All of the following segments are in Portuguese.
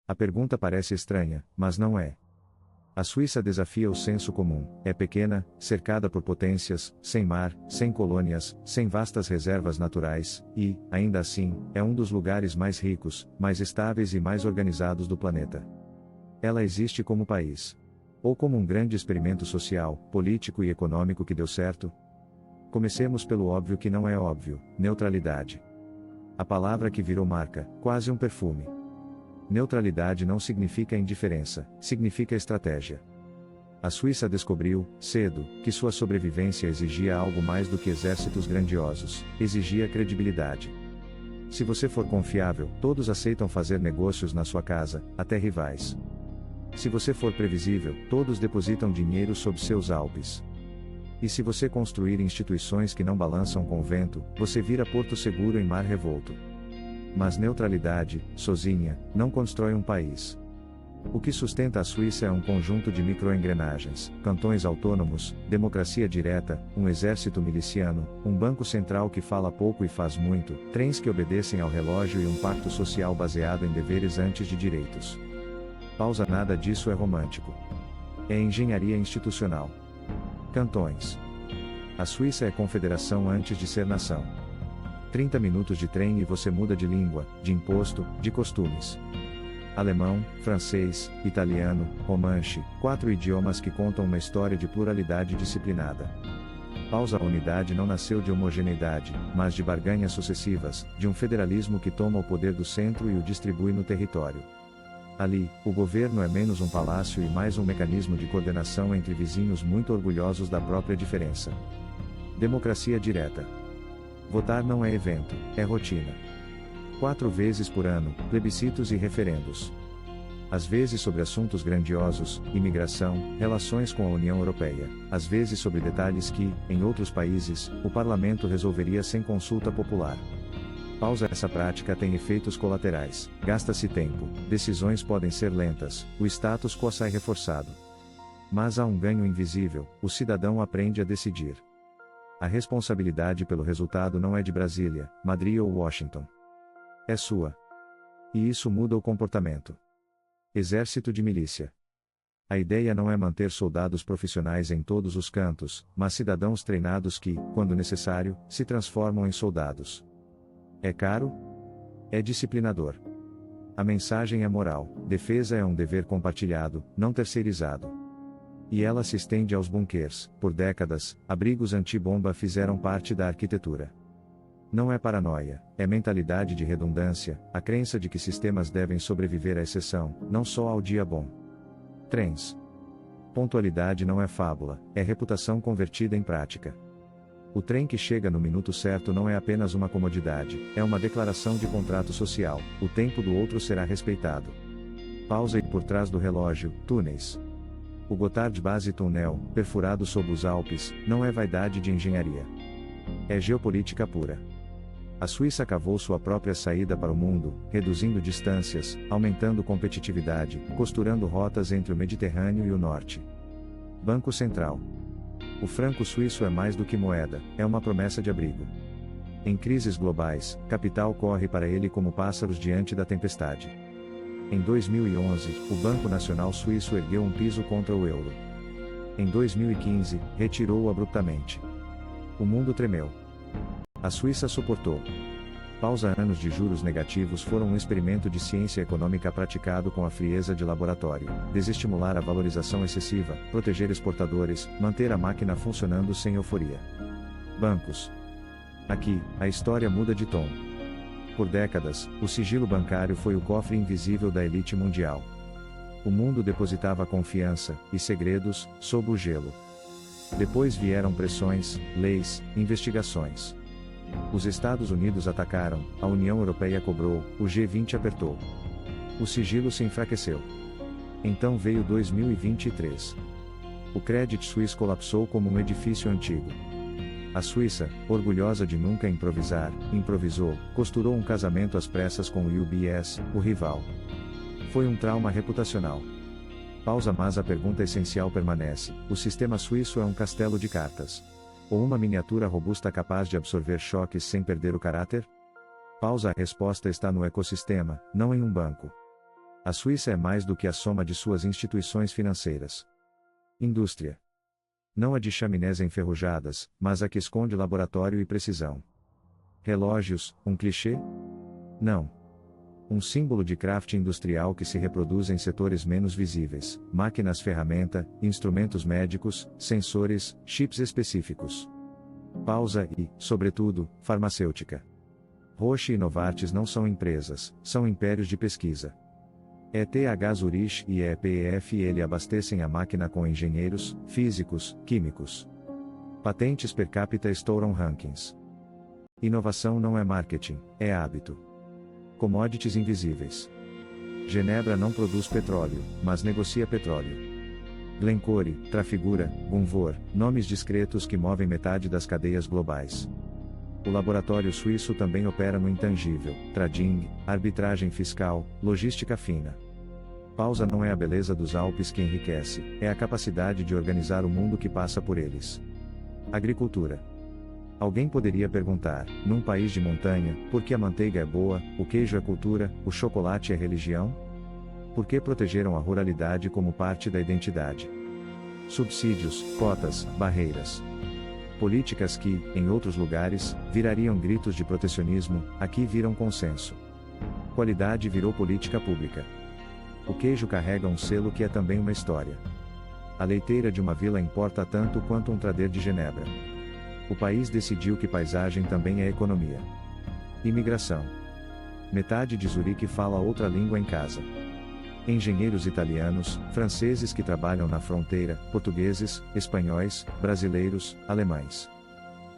A pergunta parece estranha, mas não é. A Suíça desafia o senso comum, é pequena, cercada por potências, sem mar, sem colônias, sem vastas reservas naturais, e, ainda assim, é um dos lugares mais ricos, mais estáveis e mais organizados do planeta. Ela existe como país. Ou como um grande experimento social, político e econômico que deu certo? Comecemos pelo óbvio que não é óbvio: neutralidade. A palavra que virou marca, quase um perfume. Neutralidade não significa indiferença, significa estratégia. A Suíça descobriu, cedo, que sua sobrevivência exigia algo mais do que exércitos grandiosos, exigia credibilidade. Se você for confiável, todos aceitam fazer negócios na sua casa, até rivais. Se você for previsível, todos depositam dinheiro sob seus alpes. E se você construir instituições que não balançam com o vento, você vira porto seguro em mar revolto. Mas neutralidade, sozinha, não constrói um país. O que sustenta a Suíça é um conjunto de microengrenagens, cantões autônomos, democracia direta, um exército miliciano, um banco central que fala pouco e faz muito, trens que obedecem ao relógio e um pacto social baseado em deveres antes de direitos. Pausa. Nada disso é romântico. É engenharia institucional. Cantões. A Suíça é confederação antes de ser nação. 30 minutos de trem e você muda de língua, de imposto, de costumes. Alemão, francês, italiano, romanche, 4 idiomas que contam uma história de pluralidade disciplinada. Pausa. A unidade não nasceu de homogeneidade, mas de barganhas sucessivas, de um federalismo que toma o poder do centro e o distribui no território. Ali, o governo é menos um palácio e mais um mecanismo de coordenação entre vizinhos muito orgulhosos da própria diferença. Democracia direta. Votar não é evento, é rotina. 4 vezes por ano, plebiscitos e referendos. Às vezes sobre assuntos grandiosos, imigração, relações com a União Europeia, às vezes sobre detalhes que, em outros países, o parlamento resolveria sem consulta popular. Pausa. Essa prática tem efeitos colaterais, gasta-se tempo, decisões podem ser lentas, o status quo sai reforçado. Mas há um ganho invisível: o cidadão aprende a decidir. A responsabilidade pelo resultado não é de Brasília, Madrid ou Washington. É sua. E isso muda o comportamento. Exército de milícia. A ideia não é manter soldados profissionais em todos os cantos, mas cidadãos treinados que, quando necessário, se transformam em soldados. É caro? É disciplinador. A mensagem é moral: defesa é um dever compartilhado, não terceirizado. E ela se estende aos bunkers. Por décadas, abrigos anti-bomba fizeram parte da arquitetura. Não é paranoia, é mentalidade de redundância, a crença de que sistemas devem sobreviver à exceção, não só ao dia bom. Trens. Pontualidade não é fábula, é reputação convertida em prática. O trem que chega no minuto certo não é apenas uma comodidade, é uma declaração de contrato social: o tempo do outro será respeitado. Pausa. E por trás do relógio, túneis. O Gotthard Base Tunnel, perfurado sob os Alpes, não é vaidade de engenharia. É geopolítica pura. A Suíça cavou sua própria saída para o mundo, reduzindo distâncias, aumentando competitividade, costurando rotas entre o Mediterrâneo e o Norte. Banco Central. O franco suíço é mais do que moeda, é uma promessa de abrigo. Em crises globais, capital corre para ele como pássaros diante da tempestade. Em 2011, o Banco Nacional Suíço ergueu um piso contra o euro. Em 2015, retirou-o abruptamente. O mundo tremeu. A Suíça suportou. Pausa. Anos de juros negativos foram um experimento de ciência econômica praticado com a frieza de laboratório: desestimular a valorização excessiva, proteger exportadores, manter a máquina funcionando sem euforia. Bancos. Aqui, a história muda de tom. Por décadas, o sigilo bancário foi o cofre invisível da elite mundial. O mundo depositava confiança e segredos sob o gelo. Depois vieram pressões, leis, investigações. Os Estados Unidos atacaram, a União Europeia cobrou, o G20 apertou. O sigilo se enfraqueceu. Então veio 2023. O Credit Suisse colapsou como um edifício antigo. A Suíça, orgulhosa de nunca improvisar, improvisou, costurou um casamento às pressas com o UBS, o rival. Foi um trauma reputacional. Pausa. Mas a pergunta essencial permanece: o sistema suíço é um castelo de cartas? Ou uma miniatura robusta capaz de absorver choques sem perder o caráter? Pausa. A resposta está no ecossistema, não em um banco. A Suíça é mais do que a soma de suas instituições financeiras. Indústria. Não a de chaminés enferrujadas, mas a que esconde laboratório e precisão. Relógios, um clichê? Não. Um símbolo de craft industrial que se reproduz em setores menos visíveis: máquinas-ferramenta, instrumentos médicos, sensores, chips específicos. Pausa e, sobretudo, farmacêutica. Roche e Novartis não são empresas, são impérios de pesquisa. ETH Zurich e EPFL abastecem a máquina com engenheiros, físicos, químicos. Patentes per capita estouram rankings. Inovação não é marketing, é hábito. Commodities invisíveis. Genebra não produz petróleo, mas negocia petróleo. Glencore, Trafigura, Gunvor, nomes discretos que movem metade das cadeias globais. O laboratório suíço também opera no intangível: trading, arbitragem fiscal, logística fina. Pausa não é a beleza dos Alpes que enriquece, é a capacidade de organizar o mundo que passa por eles. Agricultura. Alguém poderia perguntar, num país de montanha, por que a manteiga é boa, o queijo é cultura, o chocolate é religião? Por que protegeram a ruralidade como parte da identidade? Subsídios, cotas, barreiras. Políticas que, em outros lugares, virariam gritos de protecionismo, aqui viram consenso. Qualidade virou política pública. O queijo carrega um selo que é também uma história. A leiteira de uma vila importa tanto quanto um trader de Genebra. O país decidiu que paisagem também é economia. Imigração. Metade de Zurique fala outra língua em casa. Engenheiros italianos, franceses que trabalham na fronteira, portugueses, espanhóis, brasileiros, alemães.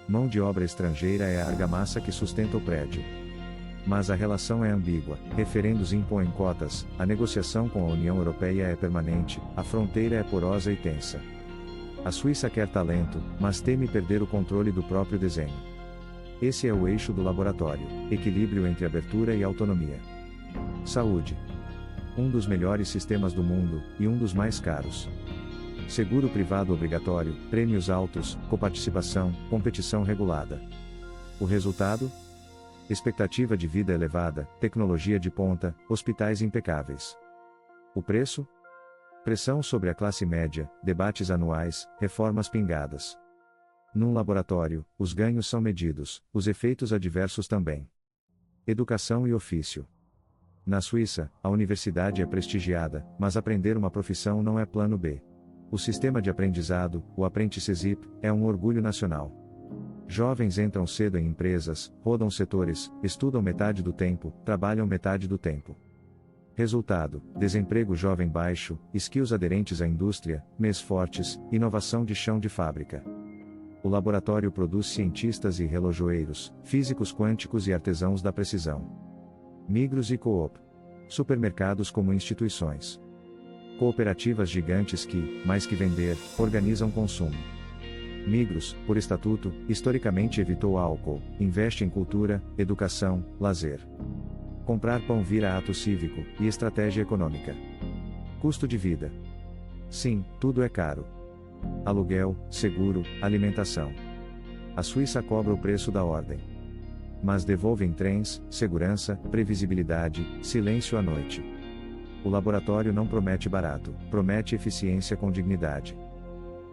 Mão de obra estrangeira é a argamassa que sustenta o prédio. Mas a relação é ambígua, referendos impõem cotas, a negociação com a União Europeia é permanente, a fronteira é porosa e tensa. A Suíça quer talento, mas teme perder o controle do próprio desenho. Esse é o eixo do laboratório: equilíbrio entre abertura e autonomia. Saúde. Um dos melhores sistemas do mundo, e um dos mais caros. Seguro privado obrigatório, prêmios altos, coparticipação, competição regulada. O resultado? Expectativa de vida elevada, tecnologia de ponta, hospitais impecáveis. O preço? Pressão sobre a classe média, debates anuais, reformas pingadas. Num laboratório, os ganhos são medidos, os efeitos adversos também. Educação e ofício. Na Suíça, a universidade é prestigiada, mas aprender uma profissão não é plano B. O sistema de aprendizado, o Apprentissage, é um orgulho nacional. Jovens entram cedo em empresas, rodam setores, estudam metade do tempo, trabalham metade do tempo. Resultado: desemprego jovem baixo, skills aderentes à indústria, MEs fortes, inovação de chão de fábrica. O laboratório produz cientistas e relojoeiros, físicos quânticos e artesãos da precisão. Migros e Coop. Supermercados como instituições. Cooperativas gigantes que, mais que vender, organizam consumo. Migros, por estatuto, historicamente evitou álcool, investe em cultura, educação, lazer. Comprar pão vira ato cívico, e estratégia econômica. Custo de vida. Sim, tudo é caro. Aluguel, seguro, alimentação. A Suíça cobra o preço da ordem. Mas devolve em trens, segurança, previsibilidade, silêncio à noite. O laboratório não promete barato, promete eficiência com dignidade.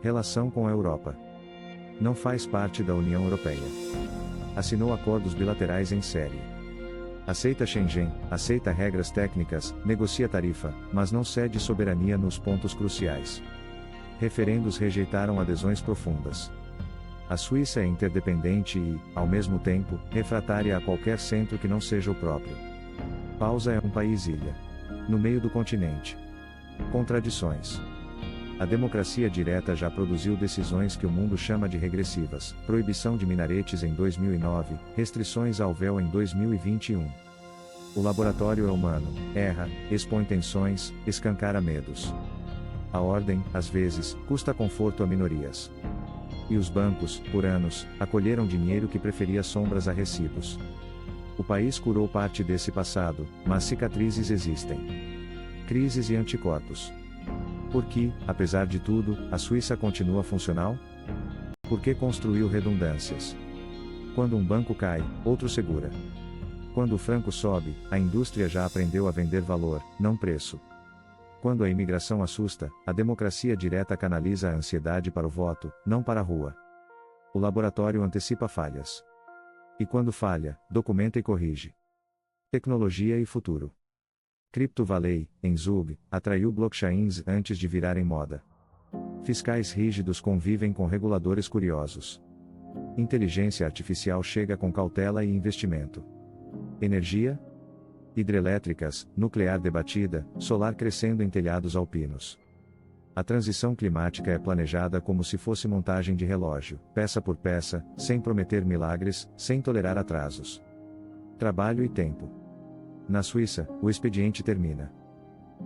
Relação com a Europa. Não faz parte da União Europeia. Assinou acordos bilaterais em série. Aceita Schengen, aceita regras técnicas, negocia tarifa, mas não cede soberania nos pontos cruciais. Referendos rejeitaram adesões profundas. A Suíça é interdependente e, ao mesmo tempo, refratária a qualquer centro que não seja o próprio. Pausa é um país-ilha. No meio do continente. Contradições. A democracia direta já produziu decisões que o mundo chama de regressivas: proibição de minaretes em 2009, restrições ao véu em 2021. O laboratório é humano, erra, expõe tensões, escancara medos. A ordem, às vezes, custa conforto a minorias. E os bancos, por anos, acolheram dinheiro que preferia sombras a recibos. O país curou parte desse passado, mas cicatrizes existem. Crises e anticorpos. Por que, apesar de tudo, a Suíça continua funcional? Porque construiu redundâncias. Quando um banco cai, outro segura. Quando o franco sobe, a indústria já aprendeu a vender valor, não preço. Quando a imigração assusta, a democracia direta canaliza a ansiedade para o voto, não para a rua. O laboratório antecipa falhas. E quando falha, documenta e corrige. Tecnologia e futuro. Crypto Valley, em Zug, atraiu blockchains antes de virarem moda. Fiscais rígidos convivem com reguladores curiosos. Inteligência artificial chega com cautela e investimento. Energia? Hidrelétricas, nuclear debatida, solar crescendo em telhados alpinos. A transição climática é planejada como se fosse montagem de relógio, peça por peça, sem prometer milagres, sem tolerar atrasos. Trabalho e tempo. Na Suíça, o expediente termina.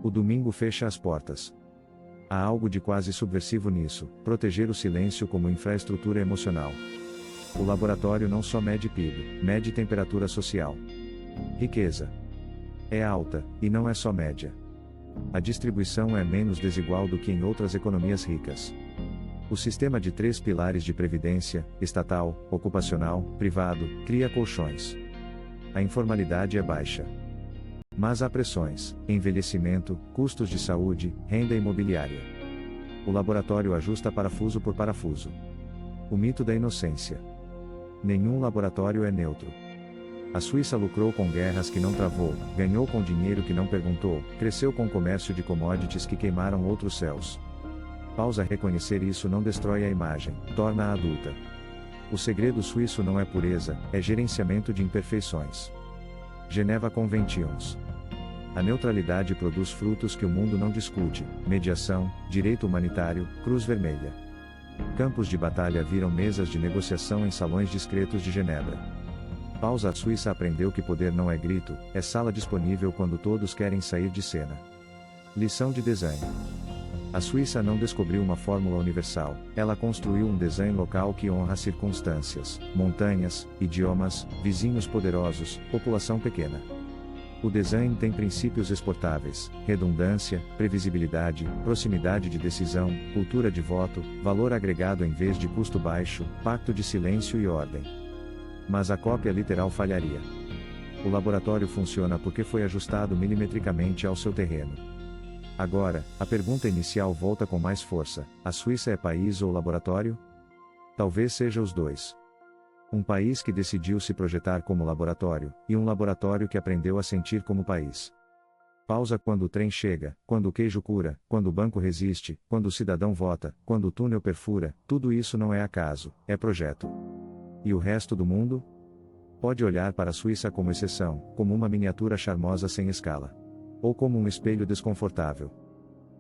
O domingo fecha as portas. Há algo de quase subversivo nisso, proteger o silêncio como infraestrutura emocional. O laboratório não só mede PIB, mede temperatura social. Riqueza. É alta, e não é só média. A distribuição é menos desigual do que em outras economias ricas. O sistema de 3 pilares de previdência, estatal, ocupacional, privado, cria colchões. A informalidade é baixa. Mas há pressões, envelhecimento, custos de saúde, renda imobiliária. O laboratório ajusta parafuso por parafuso. O mito da inocência. Nenhum laboratório é neutro. A Suíça lucrou com guerras que não travou, ganhou com dinheiro que não perguntou, cresceu com comércio de commodities que queimaram outros céus. Pausa. Reconhecer isso não destrói a imagem, torna-a adulta. O segredo suíço não é pureza, é gerenciamento de imperfeições. Geneva Conventions. A neutralidade produz frutos que o mundo não discute: mediação, direito humanitário, Cruz Vermelha. Campos de batalha viram mesas de negociação em salões discretos de Genebra. Pausa. A Suíça aprendeu que poder não é grito, é sala disponível quando todos querem sair de cena. Lição de design. A Suíça não descobriu uma fórmula universal, ela construiu um design local que honra circunstâncias, montanhas, idiomas, vizinhos poderosos, população pequena. O design tem princípios exportáveis: redundância, previsibilidade, proximidade de decisão, cultura de voto, valor agregado em vez de custo baixo, pacto de silêncio e ordem. Mas a cópia literal falharia. O laboratório funciona porque foi ajustado milimetricamente ao seu terreno. Agora, a pergunta inicial volta com mais força: a Suíça é país ou laboratório? Talvez seja os dois. Um país que decidiu se projetar como laboratório, e um laboratório que aprendeu a sentir como país. Pausa. Quando o trem chega, quando o queijo cura, quando o banco resiste, quando o cidadão vota, quando o túnel perfura, tudo isso não é acaso, é projeto. E o resto do mundo? Pode olhar para a Suíça como exceção, como uma miniatura charmosa sem escala. Ou como um espelho desconfortável.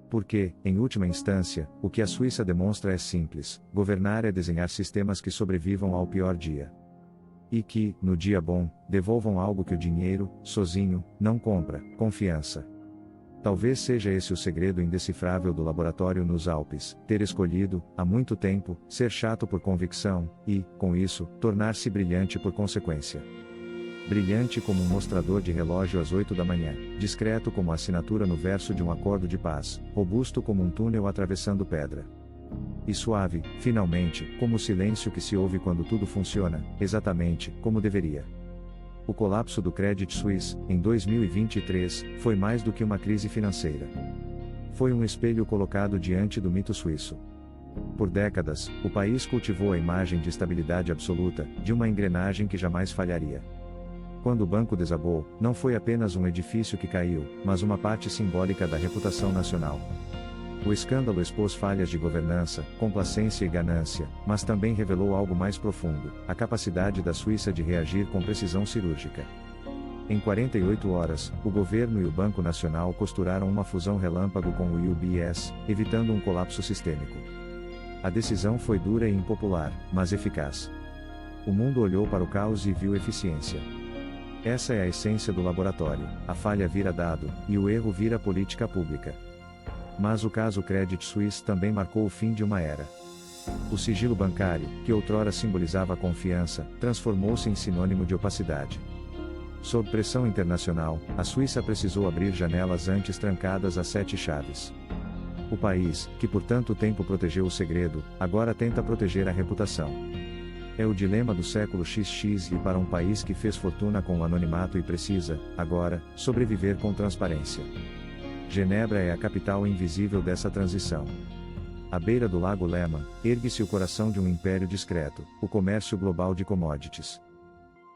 Porque, em última instância, o que a Suíça demonstra é simples: governar é desenhar sistemas que sobrevivam ao pior dia. E que, no dia bom, devolvam algo que o dinheiro, sozinho, não compra: confiança. Talvez seja esse o segredo indecifrável do laboratório nos Alpes: ter escolhido, há muito tempo, ser chato por convicção, e, com isso, tornar-se brilhante por consequência. Brilhante como um mostrador de relógio às 8 da manhã, discreto como a assinatura no verso de um acordo de paz, robusto como um túnel atravessando pedra. E suave, finalmente, como o silêncio que se ouve quando tudo funciona, exatamente como deveria. O colapso do Credit Suisse, em 2023, foi mais do que uma crise financeira. Foi um espelho colocado diante do mito suíço. Por décadas, o país cultivou a imagem de estabilidade absoluta, de uma engrenagem que jamais falharia. Quando o banco desabou, não foi apenas um edifício que caiu, mas uma parte simbólica da reputação nacional. O escândalo expôs falhas de governança, complacência e ganância, mas também revelou algo mais profundo: a capacidade da Suíça de reagir com precisão cirúrgica. Em 48 horas, o governo e o Banco Nacional costuraram uma fusão relâmpago com o UBS, evitando um colapso sistêmico. A decisão foi dura e impopular, mas eficaz. O mundo olhou para o caos e viu eficiência. Essa é a essência do laboratório: a falha vira dado, e o erro vira política pública. Mas o caso Credit Suisse também marcou o fim de uma era. O sigilo bancário, que outrora simbolizava a confiança, transformou-se em sinônimo de opacidade. Sob pressão internacional, a Suíça precisou abrir janelas antes trancadas a 7 chaves. O país, que por tanto tempo protegeu o segredo, agora tenta proteger a reputação. É o dilema do século XX e para um país que fez fortuna com o anonimato e precisa, agora, sobreviver com transparência. Genebra é a capital invisível dessa transição. À beira do Lago Léman, ergue-se o coração de um império discreto, o comércio global de commodities.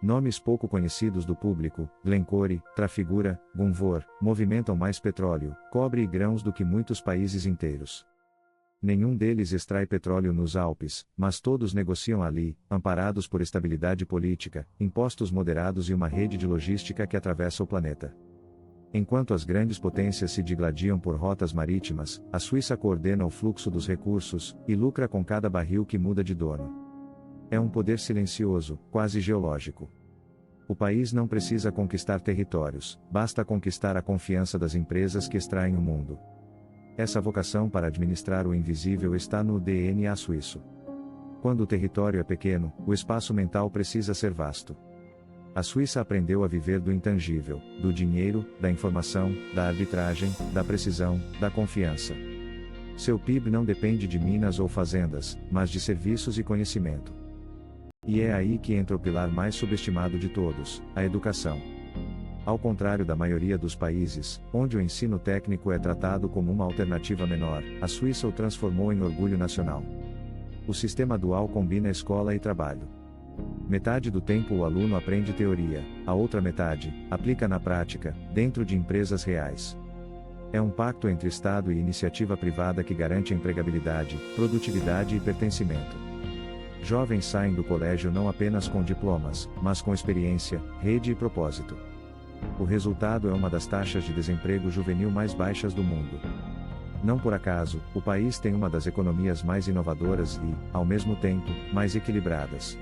Nomes pouco conhecidos do público, Glencore, Trafigura, Gunvor, movimentam mais petróleo, cobre e grãos do que muitos países inteiros. Nenhum deles extrai petróleo nos Alpes, mas todos negociam ali, amparados por estabilidade política, impostos moderados e uma rede de logística que atravessa o planeta. Enquanto as grandes potências se digladiam por rotas marítimas, a Suíça coordena o fluxo dos recursos, e lucra com cada barril que muda de dono. É um poder silencioso, quase geológico. O país não precisa conquistar territórios, basta conquistar a confiança das empresas que extraem o mundo. Essa vocação para administrar o invisível está no DNA suíço. Quando o território é pequeno, o espaço mental precisa ser vasto. A Suíça aprendeu a viver do intangível, do dinheiro, da informação, da arbitragem, da precisão, da confiança. Seu PIB não depende de minas ou fazendas, mas de serviços e conhecimento. E é aí que entra o pilar mais subestimado de todos, a educação. Ao contrário da maioria dos países, onde o ensino técnico é tratado como uma alternativa menor, a Suíça o transformou em orgulho nacional. O sistema dual combina escola e trabalho. Metade do tempo o aluno aprende teoria, a outra metade, aplica na prática, dentro de empresas reais. É um pacto entre Estado e iniciativa privada que garante empregabilidade, produtividade e pertencimento. Jovens saem do colégio não apenas com diplomas, mas com experiência, rede e propósito. O resultado é uma das taxas de desemprego juvenil mais baixas do mundo. Não por acaso, o país tem uma das economias mais inovadoras e, ao mesmo tempo, mais equilibradas.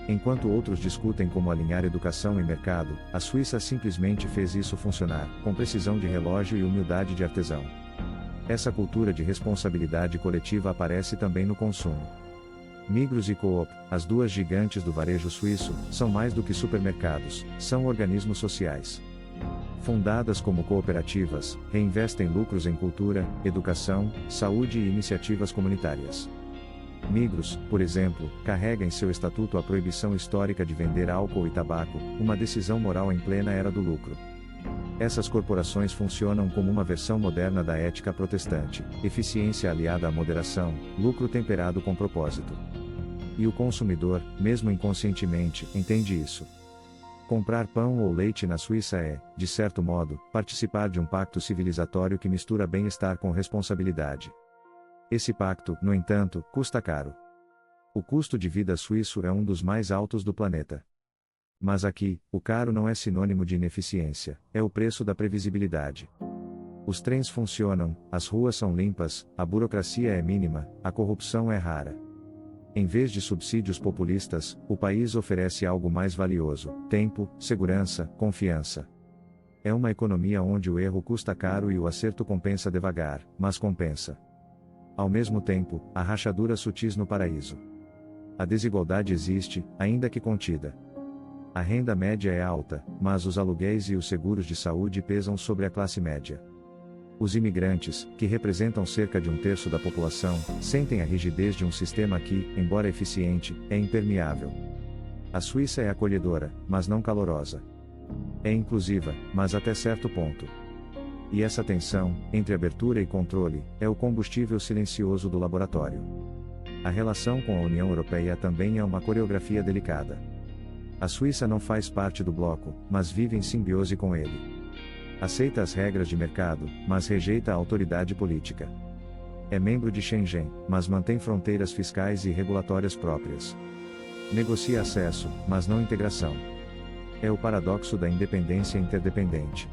Enquanto outros discutem como alinhar educação e mercado, a Suíça simplesmente fez isso funcionar, com precisão de relógio e humildade de artesão. Essa cultura de responsabilidade coletiva aparece também no consumo. Migros e Coop, as duas gigantes do varejo suíço, são mais do que supermercados, são organismos sociais. Fundadas como cooperativas, reinvestem lucros em cultura, educação, saúde e iniciativas comunitárias. Migros, por exemplo, carrega em seu estatuto a proibição histórica de vender álcool e tabaco, uma decisão moral em plena era do lucro. Essas corporações funcionam como uma versão moderna da ética protestante, eficiência aliada à moderação, lucro temperado com propósito. E o consumidor, mesmo inconscientemente, entende isso. Comprar pão ou leite na Suíça é, de certo modo, participar de um pacto civilizatório que mistura bem-estar com responsabilidade. Esse pacto, no entanto, custa caro. O custo de vida suíço é um dos mais altos do planeta. Mas aqui, o caro não é sinônimo de ineficiência, é o preço da previsibilidade. Os trens funcionam, as ruas são limpas, a burocracia é mínima, a corrupção é rara. Em vez de subsídios populistas, o país oferece algo mais valioso: tempo, segurança, confiança. É uma economia onde o erro custa caro e o acerto compensa devagar, mas compensa. Ao mesmo tempo, há rachaduras sutis no paraíso. A desigualdade existe, ainda que contida. A renda média é alta, mas os aluguéis e os seguros de saúde pesam sobre a classe média. Os imigrantes, que representam cerca de um terço da população, sentem a rigidez de um sistema que, embora eficiente, é impermeável. A Suíça é acolhedora, mas não calorosa. É inclusiva, mas até certo ponto. E essa tensão, entre abertura e controle, é o combustível silencioso do laboratório. A relação com a União Europeia também é uma coreografia delicada. A Suíça não faz parte do bloco, mas vive em simbiose com ele. Aceita as regras de mercado, mas rejeita a autoridade política. É membro de Schengen, mas mantém fronteiras fiscais e regulatórias próprias. Negocia acesso, mas não integração. É o paradoxo da independência interdependente.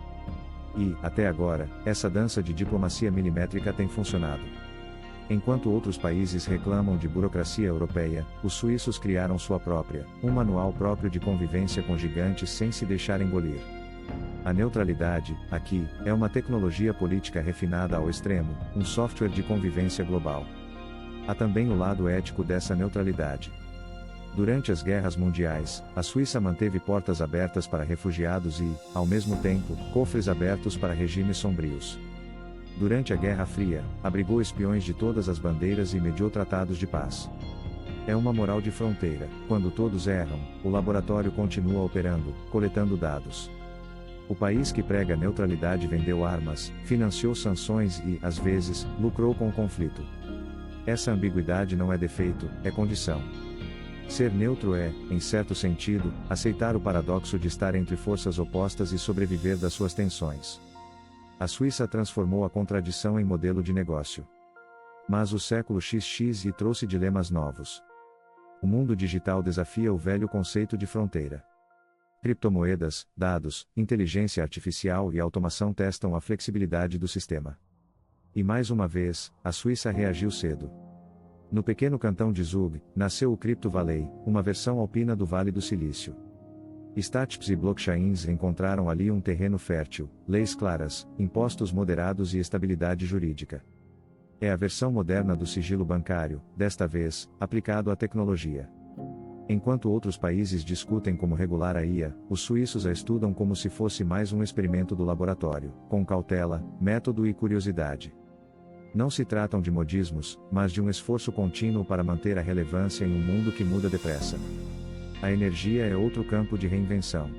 E, até agora, essa dança de diplomacia milimétrica tem funcionado. Enquanto outros países reclamam de burocracia europeia, os suíços criaram sua própria, um manual próprio de convivência com gigantes sem se deixar engolir. A neutralidade, aqui, é uma tecnologia política refinada ao extremo, um software de convivência global. Há também o lado ético dessa neutralidade. Durante as guerras mundiais, a Suíça manteve portas abertas para refugiados e, ao mesmo tempo, cofres abertos para regimes sombrios. Durante a Guerra Fria, abrigou espiões de todas as bandeiras e mediou tratados de paz. É uma moral de fronteira: quando todos erram, o laboratório continua operando, coletando dados. O país que prega neutralidade vendeu armas, financiou sanções e, às vezes, lucrou com o conflito. Essa ambiguidade não é defeito, é condição. Ser neutro é, em certo sentido, aceitar o paradoxo de estar entre forças opostas e sobreviver das suas tensões. A Suíça transformou a contradição em modelo de negócio. Mas o século XX trouxe dilemas novos. O mundo digital desafia o velho conceito de fronteira. Criptomoedas, dados, inteligência artificial e automação testam a flexibilidade do sistema. E mais uma vez, a Suíça reagiu cedo. No pequeno cantão de Zug, nasceu o Crypto Valley, uma versão alpina do Vale do Silício. Startups e blockchains encontraram ali um terreno fértil, leis claras, impostos moderados e estabilidade jurídica. É a versão moderna do sigilo bancário, desta vez, aplicado à tecnologia. Enquanto outros países discutem como regular a IA, os suíços a estudam como se fosse mais um experimento do laboratório, com cautela, método e curiosidade. Não se tratam de modismos, mas de um esforço contínuo para manter a relevância em um mundo que muda depressa. A energia é outro campo de reinvenção.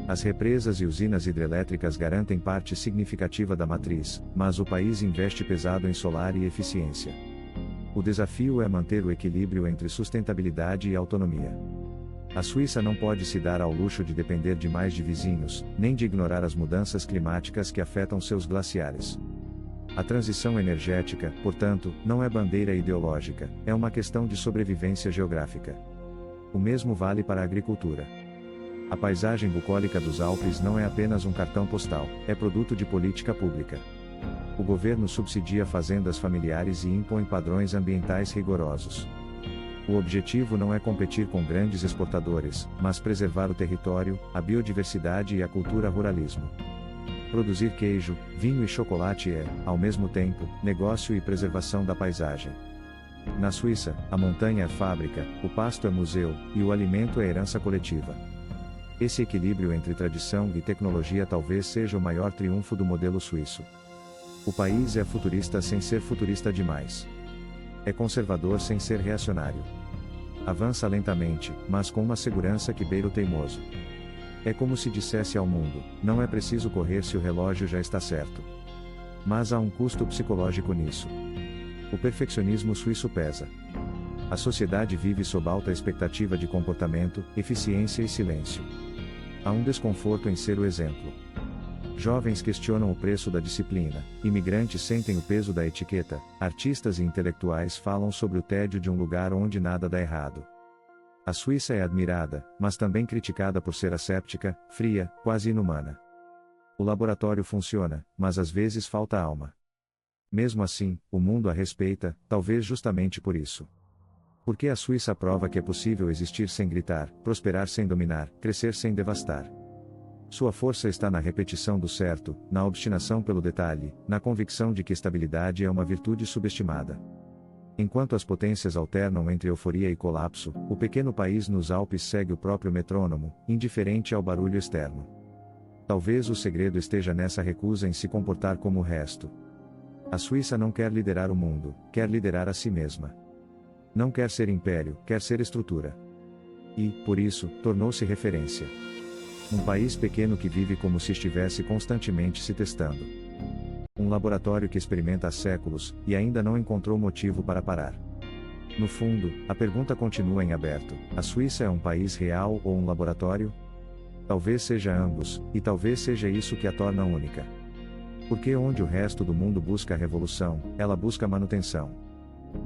As represas e usinas hidrelétricas garantem parte significativa da matriz, mas o país investe pesado em solar e eficiência. O desafio é manter o equilíbrio entre sustentabilidade e autonomia. A Suíça não pode se dar ao luxo de depender demais de vizinhos, nem de ignorar as mudanças climáticas que afetam seus glaciares. A transição energética, portanto, não é bandeira ideológica, é uma questão de sobrevivência geográfica. O mesmo vale para a agricultura. A paisagem bucólica dos Alpes não é apenas um cartão postal, é produto de política pública. O governo subsidia fazendas familiares e impõe padrões ambientais rigorosos. O objetivo não é competir com grandes exportadores, mas preservar o território, a biodiversidade e a cultura ruralismo. Produzir queijo, vinho e chocolate é, ao mesmo tempo, negócio e preservação da paisagem. Na Suíça, a montanha é fábrica, o pasto é museu, e o alimento é herança coletiva. Esse equilíbrio entre tradição e tecnologia talvez seja o maior triunfo do modelo suíço. O país é futurista sem ser futurista demais. É conservador sem ser reacionário. Avança lentamente, mas com uma segurança que beira o teimoso. É como se dissesse ao mundo: não é preciso correr se o relógio já está certo. Mas há um custo psicológico nisso. O perfeccionismo suíço pesa. A sociedade vive sob alta expectativa de comportamento, eficiência e silêncio. Há um desconforto em ser o exemplo. Jovens questionam o preço da disciplina, imigrantes sentem o peso da etiqueta, artistas e intelectuais falam sobre o tédio de um lugar onde nada dá errado. A Suíça é admirada, mas também criticada por ser asséptica, fria, quase inumana. O laboratório funciona, mas às vezes falta alma. Mesmo assim, o mundo a respeita, talvez justamente por isso. Porque a Suíça prova que é possível existir sem gritar, prosperar sem dominar, crescer sem devastar. Sua força está na repetição do certo, na obstinação pelo detalhe, na convicção de que estabilidade é uma virtude subestimada. Enquanto as potências alternam entre euforia e colapso, o pequeno país nos Alpes segue o próprio metrônomo, indiferente ao barulho externo. Talvez o segredo esteja nessa recusa em se comportar como o resto. A Suíça não quer liderar o mundo, quer liderar a si mesma. Não quer ser império, quer ser estrutura. E, por isso, tornou-se referência. Um país pequeno que vive como se estivesse constantemente se testando. Um laboratório que experimenta há séculos, e ainda não encontrou motivo para parar. No fundo, a pergunta continua em aberto: a Suíça é um país real ou um laboratório? Talvez seja ambos, e talvez seja isso que a torna única. Porque onde o resto do mundo busca a revolução, ela busca a manutenção.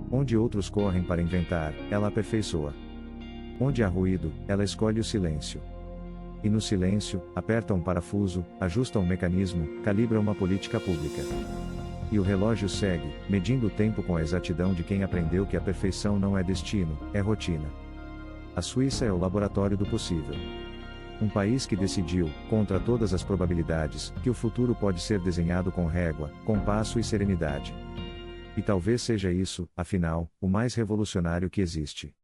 Onde outros correm para inventar, ela aperfeiçoa. Onde há ruído, ela escolhe o silêncio. E no silêncio, aperta um parafuso, ajusta um mecanismo, calibra uma política pública. E o relógio segue, medindo o tempo com a exatidão de quem aprendeu que a perfeição não é destino, é rotina. A Suíça é o laboratório do possível. Um país que decidiu, contra todas as probabilidades, que o futuro pode ser desenhado com régua, compasso e serenidade. E talvez seja isso, afinal, o mais revolucionário que existe.